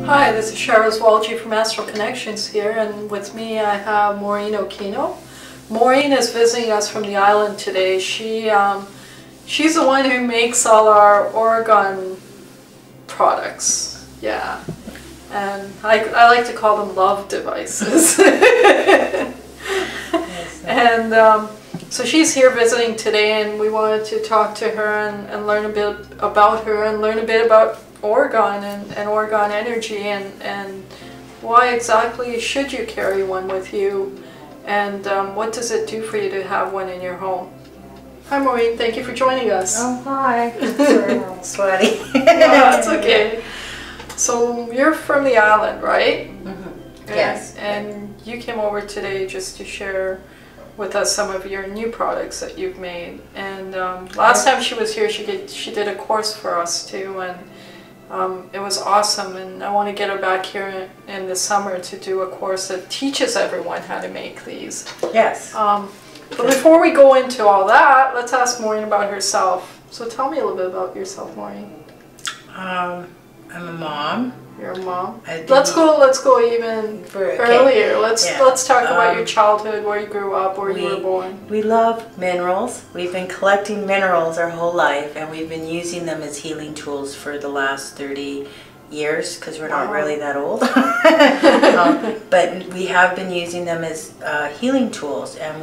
Hi, this is Cheryl Walgie from Astral Connections here, and with me I have Maureen Okino. Maureen is visiting us from the island today. She's the one who makes all our Orgon products. Yeah, and I like to call them love devices. And so she's here visiting today, and we wanted to talk to her and learn a bit about her and learn a bit about Orgon and Orgon energy and why exactly should you carry one with you, and what does it do for you to have one in your home. Hi Maureen, thank you for joining us. Oh hi, sorry, I'm all sweaty. No, that's okay. So you're from the island, right? Mm-hmm. Yes. And you came over today just to share with us some of your new products that you've made. And last time she was here, she did a course for us too, and it was awesome, and I want to get her back here in the summer to do a course that teaches everyone how to make these. Yes. But before we go into all that, let's ask Maureen about herself. So tell me a little bit about yourself, Maureen. I'm a mom. You're a mom. Let's go even earlier. Let's talk about your childhood, where you grew up, where you were born. We love minerals. We've been collecting minerals our whole life, and we've been using them as healing tools for the last 30 years, because we're not really that old. But we have been using them as healing tools, and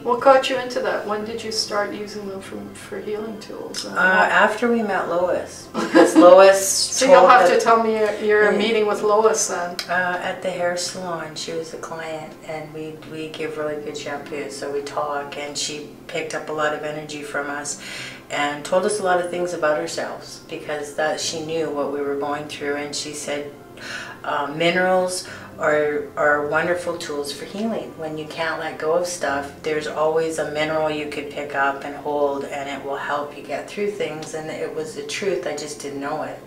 What got you into that? When did you start using them for healing tools? After we met Lois, because Lois so you'll have to tell me your meeting with Lois then. At the hair salon. She was a client, and we give really good shampoos, so we talk, and she picked up a lot of energy from us and told us a lot of things about ourselves, because she knew what we were going through, and she said minerals are wonderful tools for healing. When you can't let go of stuff, there's always a mineral you could pick up and hold, and it will help you get through things. And it was the truth, I just didn't know it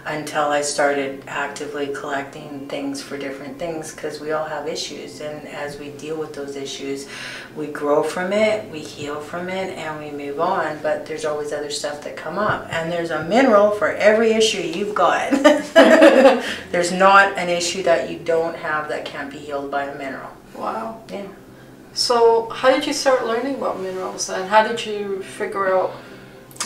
until I started actively collecting things for different things, because we all have issues, and as we deal with those issues, we grow from it, we heal from it, and we move on. But there's always other stuff that come up, and there's a mineral for every issue you've got. There's not an issue that you don't have that can't be healed by a mineral. Wow. Yeah. So how did you start learning about minerals, and how did you figure out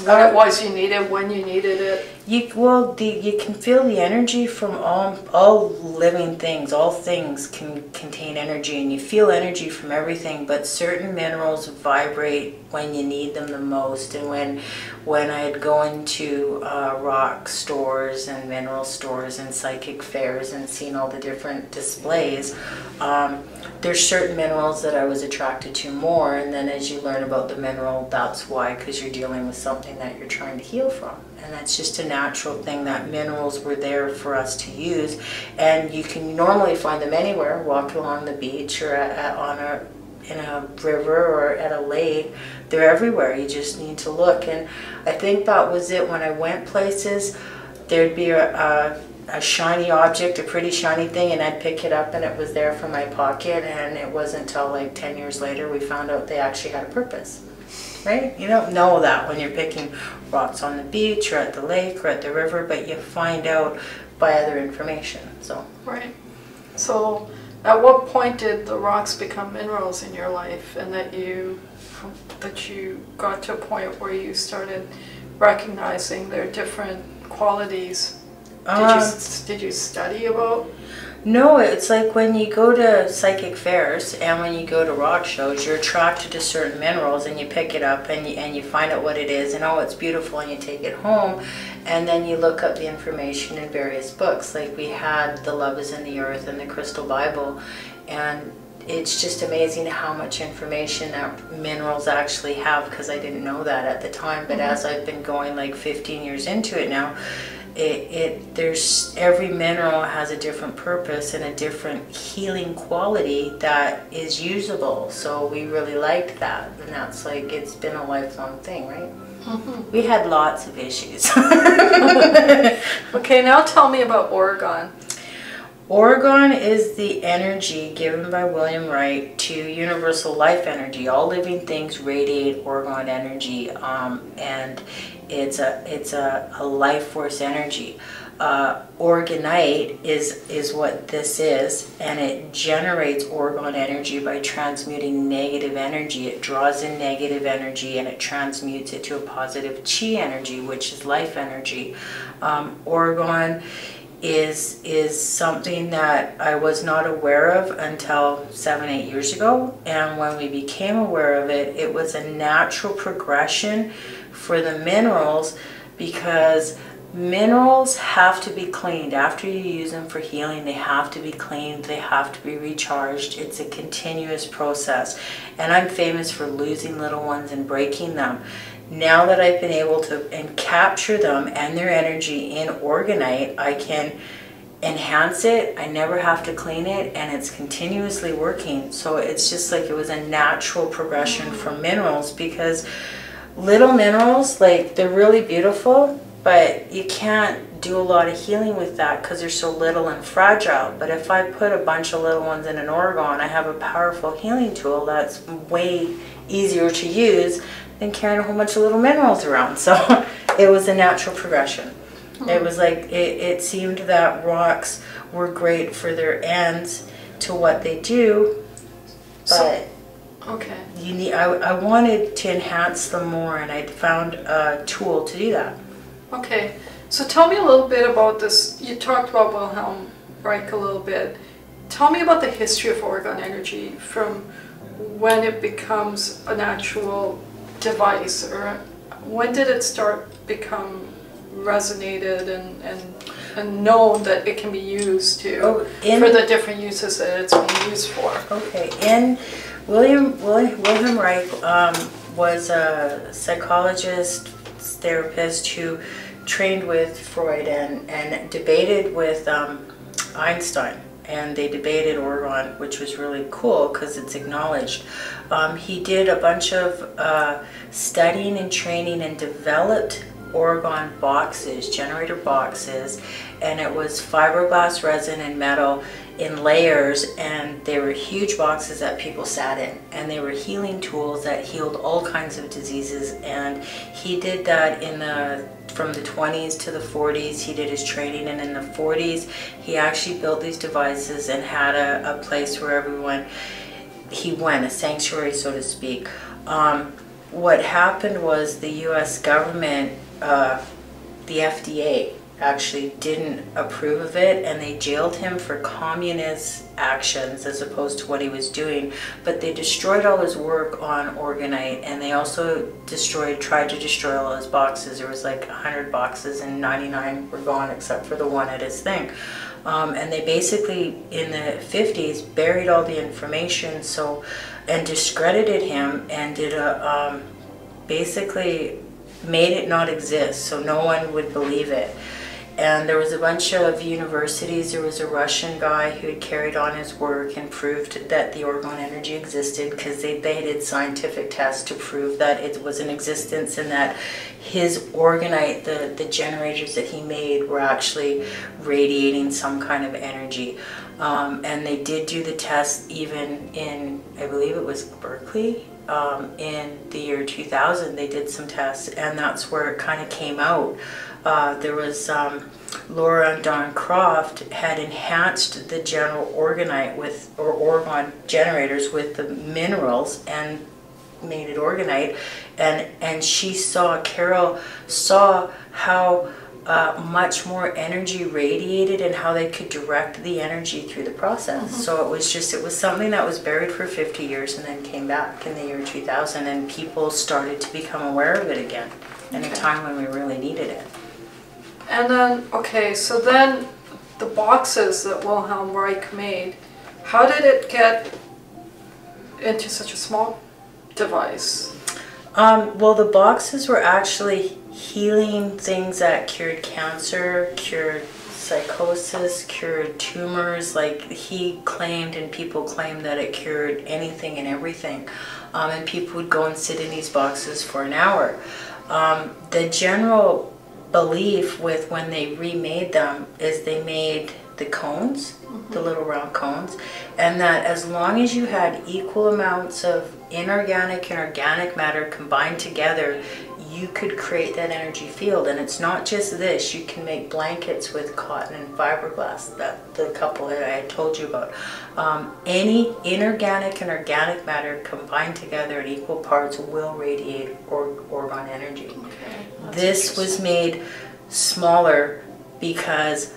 what it was you needed, when you needed it? You can feel the energy from all living things. All things can contain energy, and you feel energy from everything, but certain minerals vibrate when you need them the most. And when I'd go into rock stores and mineral stores and psychic fairs and seen all the different displays, there's certain minerals that I was attracted to more, and then as you learn about the mineral, that's why, because you're dealing with something that you're trying to heal from. And that's just a natural thing, that minerals were there for us to use. And you can normally find them anywhere, walk along the beach or in a river or at a lake. They're everywhere, you just need to look. And I think that was it. When I went places, there'd be a shiny object, a pretty shiny thing, and I'd pick it up and it was there for my pocket, and it wasn't until like 10 years later we found out they actually had a purpose. Right? You don't know that when you're picking rocks on the beach or at the lake or at the river, but you find out by other information. So. Right. So at what point did the rocks become minerals in your life, and that you got to a point where you started recognizing their different qualities? Did you study about? No, it's like when you go to psychic fairs and when you go to rock shows, you're attracted to certain minerals, and you pick it up and you find out what it is, and oh, it's beautiful, and you take it home, and then you look up the information in various books. Like we had The Love is in the Earth and the Crystal Bible, and it's just amazing how much information that minerals actually have, because I didn't know that at the time. But as I've been going like 15 years into it now, there's every mineral has a different purpose and a different healing quality that is usable. So we really liked that, and that's like, it's been a lifelong thing, right? We had lots of issues. Okay, now tell me about Orgon. Orgon is the energy given by William Wright to universal life energy. All living things radiate orgon energy, and it's a life force energy. Orgonite is what this is, and it generates orgon energy by transmuting negative energy. It draws in negative energy and it transmutes it to a positive chi energy, which is life energy. Orgon is something that I was not aware of until 7-8 years ago, and when we became aware of it, it was a natural progression for the minerals, because minerals have to be cleaned. After you use them for healing, they have to be cleaned, they have to be recharged. It's a continuous process, and I'm famous for losing little ones and breaking them. Now that I've been able to capture them and their energy in Orgonite, I can enhance it. I never have to clean it, and it's continuously working. So it's just like it was a natural progression from minerals, because little minerals, like, they're really beautiful, but you can't do a lot of healing with that because they're so little and fragile. But if I put a bunch of little ones in an orgon, I have a powerful healing tool that's way easier to use than carrying a whole bunch of little minerals around. So it was a natural progression. It was like, it seemed that rocks were great for their ends to what they do, but okay. you need, I wanted to enhance them more, and I found a tool to do that. Okay, so tell me a little bit about this. You talked about Wilhelm Reich a little bit. Tell me about the history of orgon energy, from when it becomes an actual device, or when did it start become resonated and known that it can be used to for the different uses that it's being used for. Okay, and William Reich was a psychologist, therapist who trained with Freud and debated with Einstein. And they debated orgon, which was really cool because it's acknowledged. He did a bunch of studying and training and developed orgon boxes, generator boxes, and it was fiberglass resin and metal in layers, and they were huge boxes that people sat in, and they were healing tools that healed all kinds of diseases. And he did that from the 20s to the 40s. He did his training, and in the 40s he actually built these devices and had a place where he went, a sanctuary, so to speak. What happened was the US government, the FDA, actually didn't approve of it, and they jailed him for communist actions as opposed to what he was doing. But they destroyed all his work on Orgonite, and they also tried to destroy all his boxes. There was like 100 boxes and 99 were gone except for the one at his thing. And they basically in the 50s buried all the information, and discredited him, and did basically made it not exist, so no one would believe it. And there was a bunch of universities. There was a Russian guy who had carried on his work and proved that the orgon energy existed, because they did scientific tests to prove that it was in existence, and that his Orgonite, the generators that he made, were actually radiating some kind of energy. And they did do the test even in, I believe it was Berkeley, in the year 2000. They did some tests, and that's where it kind of came out. There was Laura and Don Croft had enhanced the general Orgonite or orgon generators with the minerals and made it Orgonite, and Carol saw how much more energy radiated and how they could direct the energy through the process. So it was something that was buried for 50 years and then came back in the year 2000, and people started to become aware of it again in a time when we really needed it. And then, okay, so then the boxes that Wilhelm Reich made, how did it get into such a small device? Well, the boxes were actually healing things that cured cancer, cured psychosis, cured tumors. Like, he claimed, and people claimed, that it cured anything and everything. And people would go and sit in these boxes for an hour. The general belief with when they remade them is they made the cones, the little round cones, and that as long as you had equal amounts of inorganic and organic matter combined together, you could create that energy field. And it's not just this, you can make blankets with cotton and fiberglass, that the couple that I had told you about. Any inorganic and organic matter combined together in equal parts will radiate orgon energy. Okay, this was made smaller because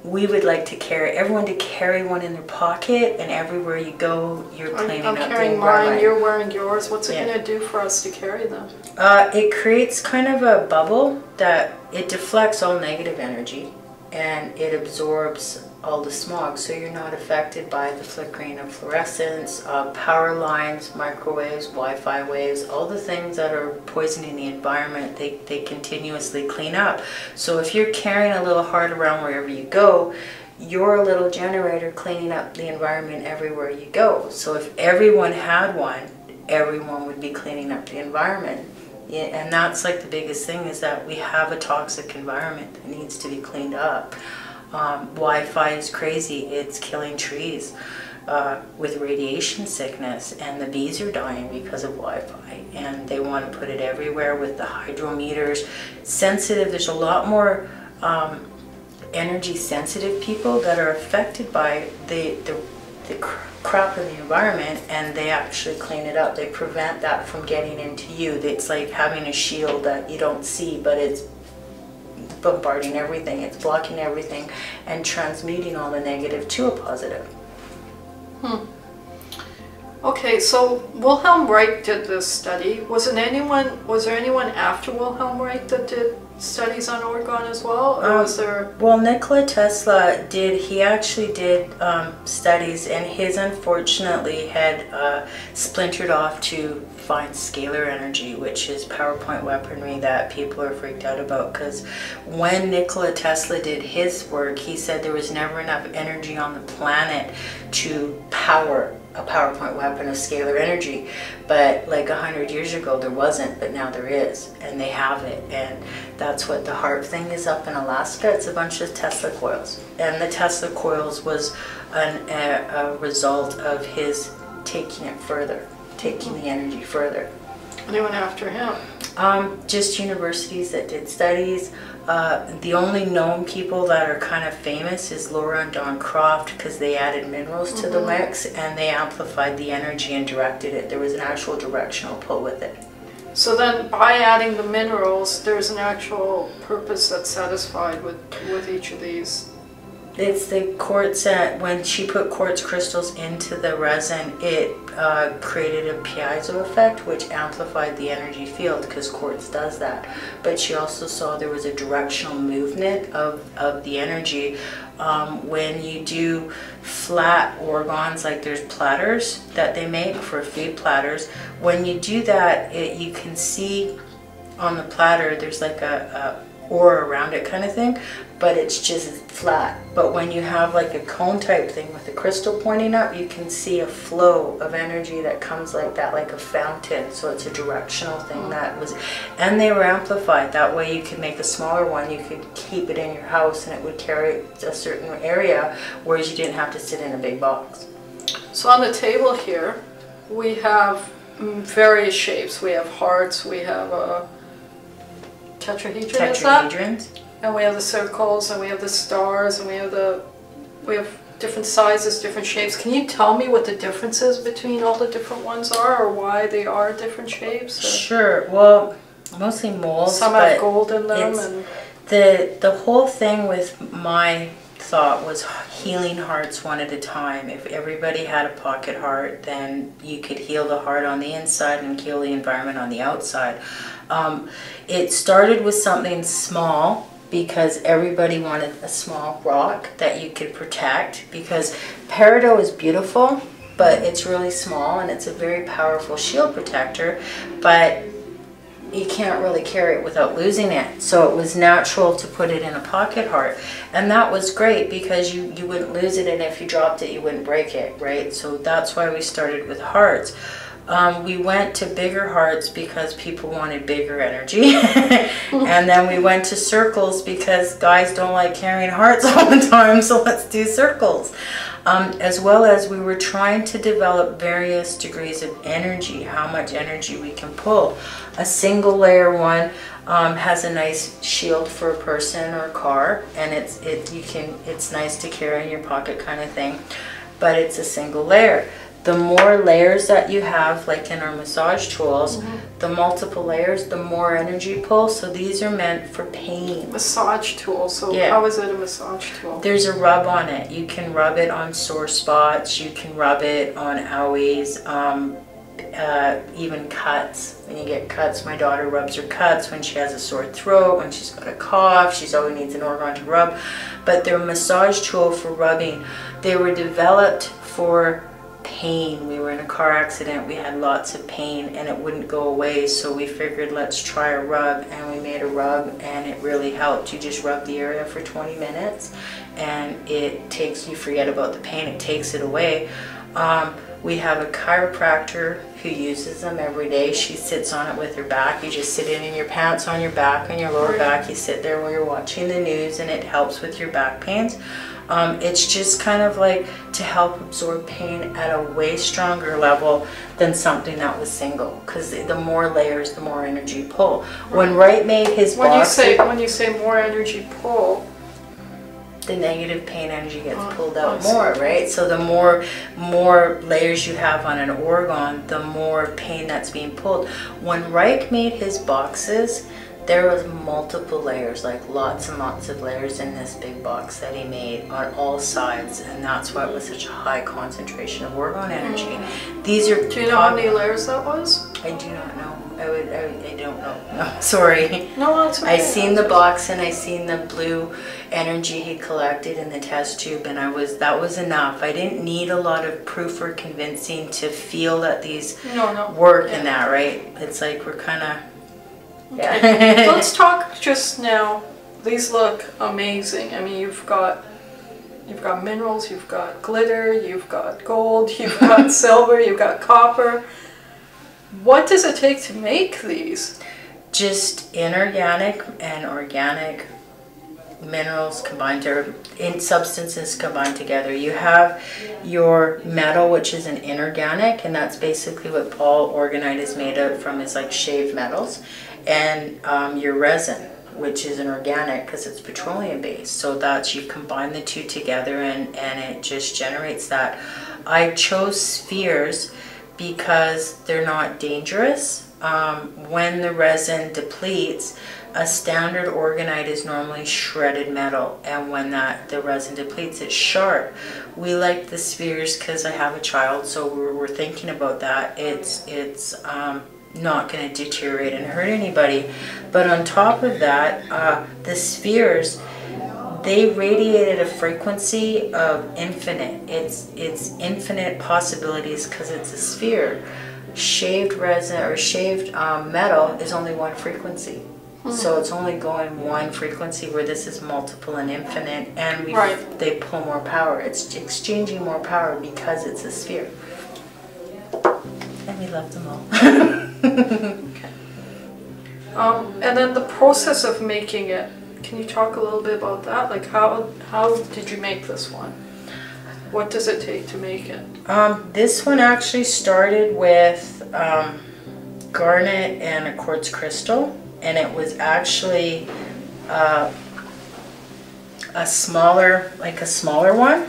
we would like to everyone to carry one in their pocket, and everywhere you go, you're cleaning up the environment. I'm carrying mine, you're wearing yours. What's it going to do for us to carry them? It creates kind of a bubble that it deflects all negative energy, and it absorbs all the smog, so you're not affected by the flickering of fluorescents, power lines, microwaves, Wi-Fi waves, all the things that are poisoning the environment. They continuously clean up. So if you're carrying a little heart around wherever you go, you're a little generator cleaning up the environment everywhere you go. So if everyone had one, everyone would be cleaning up the environment. Yeah, and that's like the biggest thing, is that we have a toxic environment that needs to be cleaned up. Wi-Fi is crazy. It's killing trees with radiation sickness, and the bees are dying because of Wi-Fi, and they want to put it everywhere with the hydrometers. Sensitive, there's a lot more energy sensitive people that are affected by the crap in the environment, and they actually clean it up. They prevent that from getting into you. It's like having a shield that you don't see, but it's bombarding everything, it's blocking everything and transmuting all the negative to a positive. Okay, so Wilhelm Reich did this study. Was there anyone after Wilhelm Reich that did studies on orgon as well, or was there? Well, Nikola Tesla did. He actually did studies, and his unfortunately had splintered off to find scalar energy, which is PowerPoint weaponry that people are freaked out about, because when Nikola Tesla did his work, he said there was never enough energy on the planet to power a PowerPoint weapon of scalar energy. But like 100 years ago there wasn't, but now there is, and they have it. And that's what the HARP thing is up in Alaska. It's a bunch of Tesla coils, and the Tesla coils was a result of his taking it further, taking the energy further. Anyone after him? Just universities that did studies. The only known people that are kind of famous is Laura and Don Croft, because they added minerals to the mix, and they amplified the energy and directed it. There was an actual directional pull with it. So then by adding the minerals, there's an actual purpose that's satisfied with each of these. It's the quartz. When she put quartz crystals into the resin, it created a piezo effect, which amplified the energy field, because quartz does that. But she also saw there was a directional movement of the energy. When you do flat orgons, like there's platters that they make for food platters, when you do that, you can see on the platter there's like a aura around it kind of thing, but it's just flat. But when you have like a cone type thing with the crystal pointing up, you can see a flow of energy that comes like that, like a fountain. So it's a directional thing that was, and they were amplified. That way you could make a smaller one, you could keep it in your house, and it would carry a certain area, whereas you didn't have to sit in a big box. So on the table here, we have various shapes. We have hearts, we have a tetrahedrons, and we have the circles, and we have the stars, and we have different sizes, different shapes. Can you tell me what the differences between all the different ones are, or why they are different shapes? Or? Sure. Well, mostly molds. Some have gold in them, and the whole thing with my thought was healing hearts one at a time. If everybody had a pocket heart, then you could heal the heart on the inside and heal the environment on the outside. It started with something small, because everybody wanted a small rock that you could protect, because peridot is beautiful, but it's really small, and it's a very powerful shield protector, but you can't really carry it without losing it. So it was natural to put it in a pocket heart, and that was great because you wouldn't lose it, and if you dropped it you wouldn't break it, right? So that's why we started with hearts. We went to bigger hearts because people wanted bigger energy. And then we went to circles because guys don't like carrying hearts all the time, so let's do circles. As well as we were trying to develop various degrees of energy, how much energy we can pull. A single layer one has a nice shield for a person or a car, and it's nice to carry in your pocket kind of thing, but it's a single layer. The more layers that you have, like in our massage tools, the multiple layers, the more energy pull. So these are meant for pain. Massage tool. So yeah. How is it a massage tool? There's a rub on it. You can rub it on sore spots. You can rub it on owies, even cuts. When you get cuts, my daughter rubs her cuts when she has a sore throat, when she's got a cough. She always needs an orgon to rub. But they're a massage tool for rubbing. They were developed for pain. We were in a car accident, we had lots of pain and it wouldn't go away, so we figured let's try a rub, and we made a rub and it really helped. You just rub the area for 20 minutes and you forget about the pain, it takes it away. We have a chiropractor who uses them every day. She sits on it with her back. You just sit in your pants on your back, on your lower back. You sit there while you're watching the news and it helps with your back pains. It's just kind of like to help absorb pain at a way stronger level than something that was single, because the more layers, the more energy pull. When Wright made his box, when you say more energy pull, the negative pain energy gets pulled out more, right? So the more layers you have on an orgon, the more pain that's being pulled. When Reich made his boxes, there was multiple layers, like lots and lots of layers in this big box that he made on all sides, and that's why it was such a high concentration of orgon energy. These are. Do you know how many layers that was? I do not know. I don't know. No, sorry. No, that's okay. I seen the box and I seen the blue energy he collected in the test tube, and that was enough. I didn't need a lot of proof or convincing to feel that these work in that, right? It's like we're kind of. Yeah. Okay. Let's talk just now. These look amazing. I mean, you've got minerals, you've got glitter, you've got gold, you've got silver, you've got copper. What does it take to make these? Just inorganic and organic minerals combined, or in substances combined together. You have your metal, which is an inorganic, and that's basically what all Orgonite is made of, from, is like shaved metals. And your resin, which is an organic because it's petroleum based. So that's, you combine the two together and it just generates that. I chose spheres because they're not dangerous. When the resin depletes, a standard Orgonite is normally shredded metal, and when the resin depletes, it's sharp. We like the spheres because I have a child, so we're thinking about that. It's not going to deteriorate and hurt anybody. But on top of that, the spheres, they radiated a frequency of infinite. It's infinite possibilities because it's a sphere. Shaved resin or shaved metal is only one frequency. So it's only going one frequency, where this is multiple and infinite, and they pull more power. It's exchanging more power because it's a sphere. And we love them all. Okay. And then the process of making it, can you talk a little bit about that? Like how did you make this one? What does it take to make it? This one actually started with garnet and a quartz crystal, and it was actually a smaller one.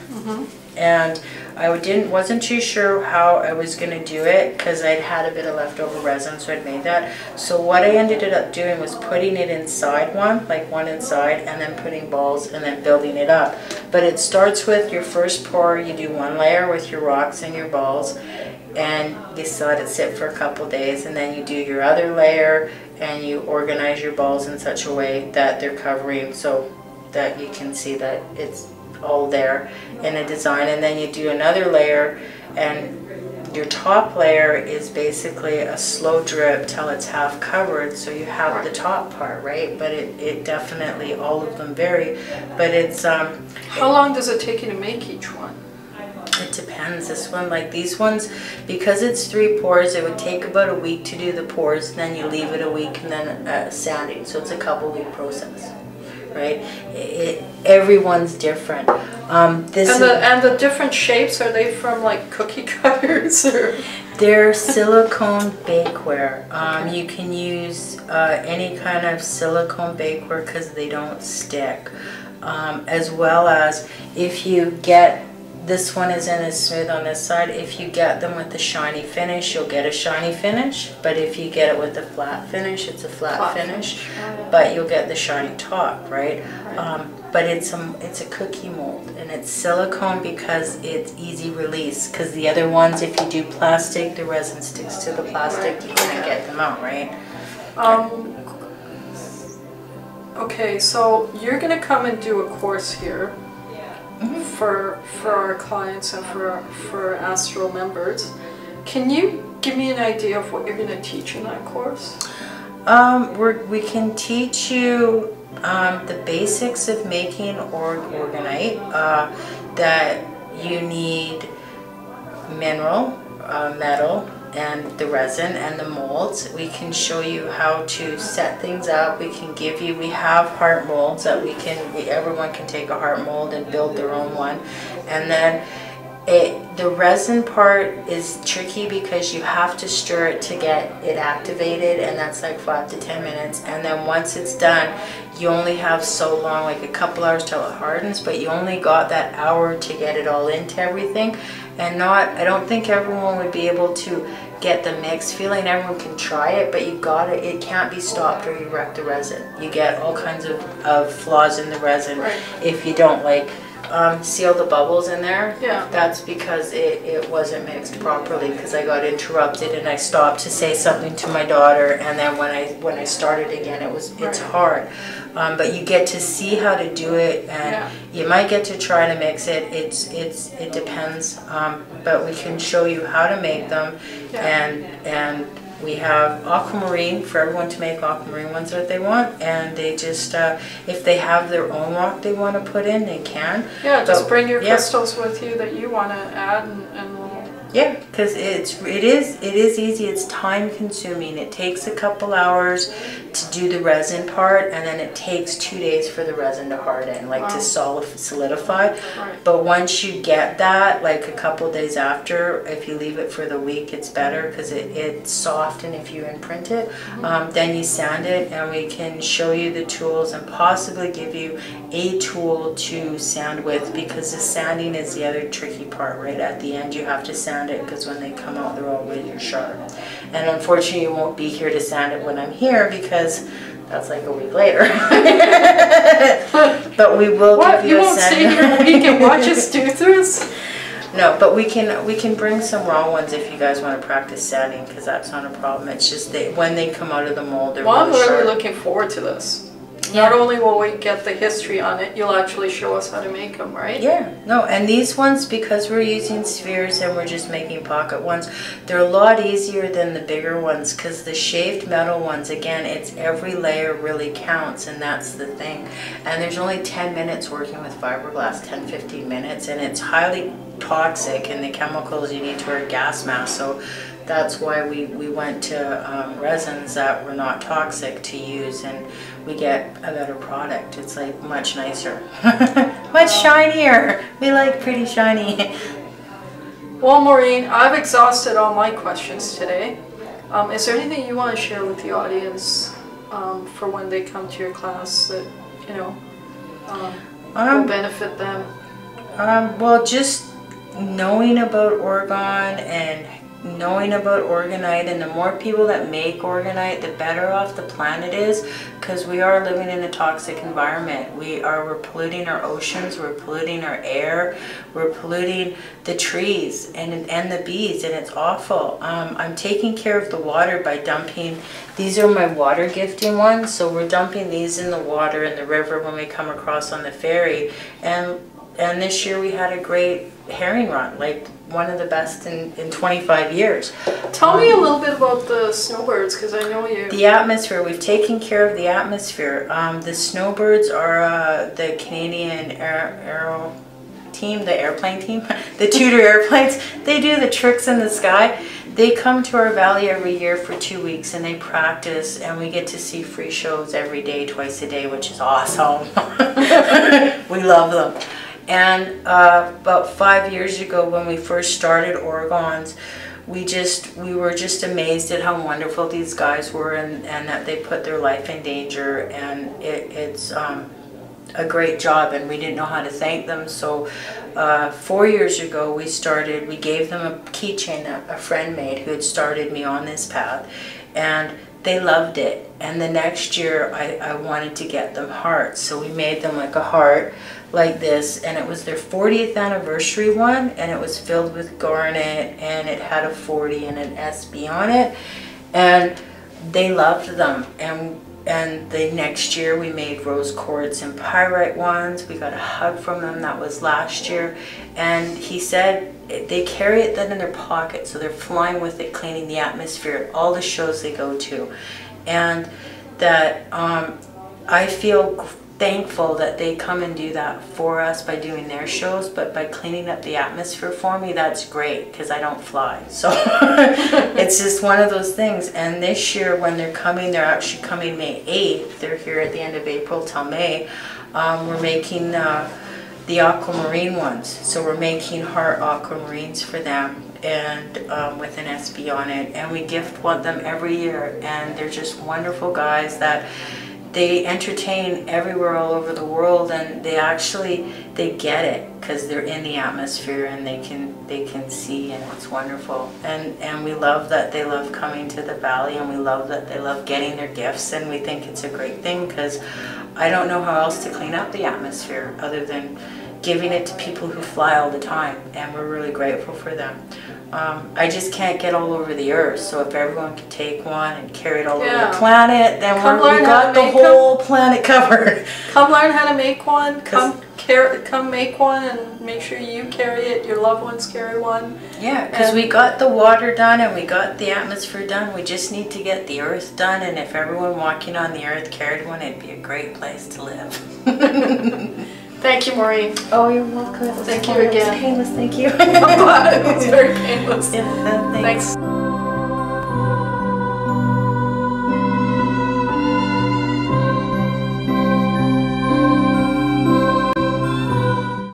And I wasn't too sure how I was going to do it because I'd had a bit of leftover resin, so I'd made that. So what I ended up doing was putting it inside one inside, and then putting balls and then building it up. But it starts with your first pour. You do one layer with your rocks and your balls, and you let it sit for a couple days, and then you do your other layer and you organize your balls in such a way that they're covering, so that you can see that it's all there in a design. And then you do another layer, and your top layer is basically a slow drip till it's half covered, so you have the top part, right? But it definitely, all of them vary, but it's how long does it take you to make each one? It depends. This one, like these ones, because it's 3 pours, it would take about a week to do the pours, then you leave it a week and then sanding. So it's a couple-week process, right? Everyone's different. And the different shapes, are they from like cookie cutters or? They're silicone bakeware. You can use any kind of silicone bakeware because they don't stick. As well as if you get, this one isn't as smooth on this side, if you get them with the shiny finish, you'll get a shiny finish. But if you get it with a flat finish, it's a flat finish. But you'll get the shiny top, right? But it's a cookie mold, and it's silicone because it's easy release. Because the other ones, if you do plastic, the resin sticks to the plastic. You can't get them out, right? Okay, so you're going to come and do a course here for our clients and for Astral members. Can you give me an idea of what you're going to teach in that course? We can teach you the basics of making Orgonite, that you need mineral, metal, and the resin and the molds. We can show you how to set things up. We have heart molds that everyone can take a heart mold and build their own one. And then the resin part is tricky because you have to stir it to get it activated, and that's like 5 to 10 minutes. And then once it's done, you only have so long, like a couple hours till it hardens, but you only got that hour to get it all into everything. And I don't think everyone would be able to get the mix feeling. Everyone can try it, but it can't be stopped or you wreck the resin. You get all kinds of flaws in the resin if you don't see all the bubbles in there? Yeah. That's because it wasn't mixed properly, because I got interrupted and I stopped to say something to my daughter, and then when I started again, it's hard. But you get to see how to do it, and you might get to try to mix it. It depends. But we can show you how to make them, and we have aquamarine for everyone to make aquamarine ones that they want, and they just, if they have their own rock they want to put in, they can. Yeah, just bring your crystals with you that you want to add, and we'll... Yeah, because it is easy. It's time consuming. It takes a couple hours to do the resin part, and then it takes 2 days for the resin to harden, to solidify. Right. But once you get that, like a couple days after, if you leave it for the week, it's better because it's soft, and if you imprint it, then you sand it, and we can show you the tools and possibly give you a tool to sand with, because the sanding is the other tricky part. Right at the end, you have to sand it, because when they come out, they're all razor sharp. And unfortunately, you won't be here to sand it when I'm here, because that's like a week later. But we will give you a sand. You won't stay here a week and watch us do this? No, but we can bring some raw ones if you guys want to practice sanding, because that's not a problem. It's just when they come out of the mold, they're I'm really really sharp. looking forward to this. Not only will we get the history on it, you'll actually show us how to make them, right? Yeah, no, and these ones, because we're using spheres and we're just making pocket ones, they're a lot easier than the bigger ones, because the shaved metal ones, again, it's every layer really counts, and that's the thing. And there's only 10 minutes working with fiberglass, 10-15 minutes, and it's highly toxic, and the chemicals, you need to wear a gas mask. So that's why we went to resins that were not toxic to use, and we get a better product. It's like much nicer, much shinier. We like pretty shiny. Well, Maureen, I've exhausted all my questions today. Is there anything you want to share with the audience for when they come to your class that will benefit them? Well, just knowing about orgon and knowing about Orgonite, and the more people that make Orgonite, the better off the planet is, because we are living in a toxic environment. We're polluting our oceans, we're polluting our air, we're polluting the trees and the bees, and it's awful. I'm taking care of the water by dumping, these are my water gifting ones, so we're dumping these in the water in the river when we come across on the ferry, and this year we had a great herring run, like one of the best in 25 years. Tell me a little bit about the snowbirds, because I know you... The atmosphere, we've taken care of the atmosphere. The snowbirds are the Canadian team, the airplane team, the Tudor airplanes, they do the tricks in the sky. They come to our valley every year for 2 weeks and they practice, and we get to see free shows every day, twice a day, which is awesome. We love them. And about 5 years ago when we first started Orgons, we were just amazed at how wonderful these guys were, and that they put their life in danger, and it's a great job, and we didn't know how to thank them. So 4 years ago we gave them a keychain a friend made who had started me on this path, and they loved it. And the next year I wanted to get them hearts, so we made them like a heart like this, and it was their 40th anniversary one, and it was filled with garnet, and it had a 40 and an SB on it, and they loved them. And the next year we made rose quartz and pyrite ones. We got a hug from them. That was last year. And he said they carry it then in their pocket, so they're flying with it, cleaning the atmosphere at all the shows they go to. And that I feel thankful that they come and do that for us by doing their shows, but by cleaning up the atmosphere for me, that's great, because I don't fly. So it's just one of those things. And this year when they're coming, they're actually coming May 8th. They're here at the end of April till May. We're making the aquamarine ones. So we're making heart aquamarines for them, and with an SB on it. And we gift them every year. And they're just wonderful guys that they entertain everywhere all over the world, and they get it because they're in the atmosphere and they can see, and it's wonderful. And we love that they love coming to the valley, and we love that they love getting their gifts, and we think it's a great thing, because I don't know how else to clean up the atmosphere other than giving it to people who fly all the time, and we're really grateful for them. I just can't get all over the earth, so if everyone could take one and carry it all over the planet, then we got the whole planet covered. Come learn how to make one. Come make one, and make sure you carry it. Your loved ones carry one. Yeah, because we got the water done and we got the atmosphere done. We just need to get the earth done, and if everyone walking on the earth carried one, it'd be a great place to live. Thank you, Maureen. Oh, you're welcome. Thank you again. It was painless, thank you. I'm glad it was very painless. Yeah, thanks. Thanks.